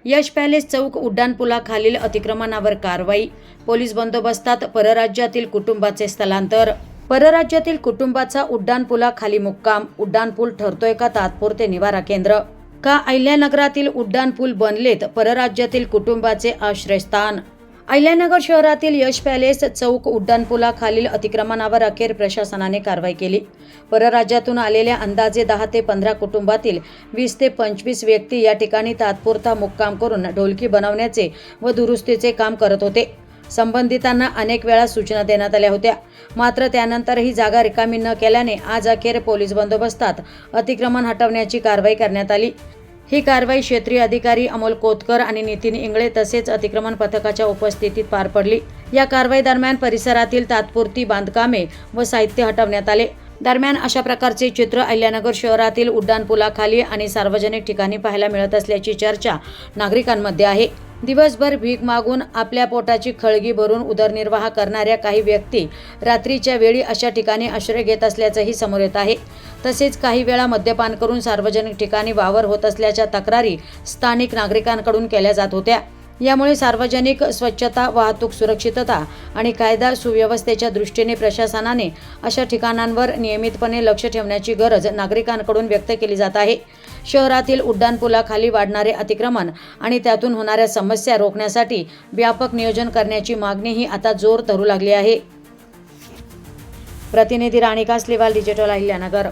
यश palace चौक उड्डाणपुलाखालील अतिक्रमणावर कारवाई. Police बंदोबस्तात परराज्यातील कुटुंबाचे स्थलांतर. परराज्यातील कुटुंबाचा उड्डाणपुलाखाली मुक्काम. उड्डाणपूल ठरतोय का तात्पुरते निवारा केंद्र? का अहिल्यानगरातील उड्डाणपूल बनलेत परराज्यातील कुटुंबाचे आश्रयस्थान? अहिल्यानगर शहरातील यश पॅलेस चौक उड्डाणपुलाखालील अतिक्रमणावर अखेर प्रशासनाने कारवाई केली. परराज्यातून आलेल्या अंदाजे 10 ते 15 कुटुंबातील 20 ते 25 व्यक्ती या ठिकाणी तात्पुरता मुक्काम करून ढोलकी बनवण्याचे व दुरुस्तीचे काम करत होते. संबंधितांना अनेक वेळा सूचना देण्यात आल्या होत्या, मात्र त्यानंतरही जागा रिकामी न केल्याने आज अखेर पोलीस बंदोबस्तात अतिक्रमण हटवण्याची कारवाई करण्यात आली. ही कारवाई क्षेत्रीय अधिकारी अमोल कोतकर आणि नितीन इंगळे तसेच अतिक्रमण पथकाच्या उपस्थितीत पार पडली. या कारवाई दरम्यान परिसरातील तात्पुरती बांधकामे व साहित्य हटवण्यात आले. दरम्यान अशा प्रकारचे चित्र अहिल्यानगर शहरातील उड्डाणपुलाखाली आणि सार्वजनिक ठिकाणी पाहायला मिळत असल्याची चर्चा नागरिकांमध्ये आहे. दिवसभर भीक मागून आपल्या पोटाची खळगी भरून उदरनिर्वाह करणाऱ्या काही व्यक्ती रात्रीच्या वेळी अशा ठिकाणी आश्रय घेत असल्याचंही समोर येत आहे. तसेच काही वेळा मद्यपान करून सार्वजनिक ठिकाणी वावर होत असल्याच्या तक्रारी स्थानिक नागरिकांकडून केल्या जात होत्या. यामुळे सार्वजनिक स्वच्छता, वाहतूक सुरक्षितता आणि कायदा सुव्यवस्थेच्या दृष्टीने प्रशासनाने अशा ठिकाणांवर नियमितपणे लक्ष ठेवण्याची गरज नागरिकांकडून व्यक्त केली जात आहे. शहरातील उड्डाणपुलाखाली वाढणारे अतिक्रमण आणि त्यातून होणाऱ्या समस्या रोखण्यासाठी व्यापक नियोजन करण्याची मागणीही आता जोर धरू लागली आहे. प्रतिनिधी राणी कासलीवाल, डिजिटल अहिल्यानगर.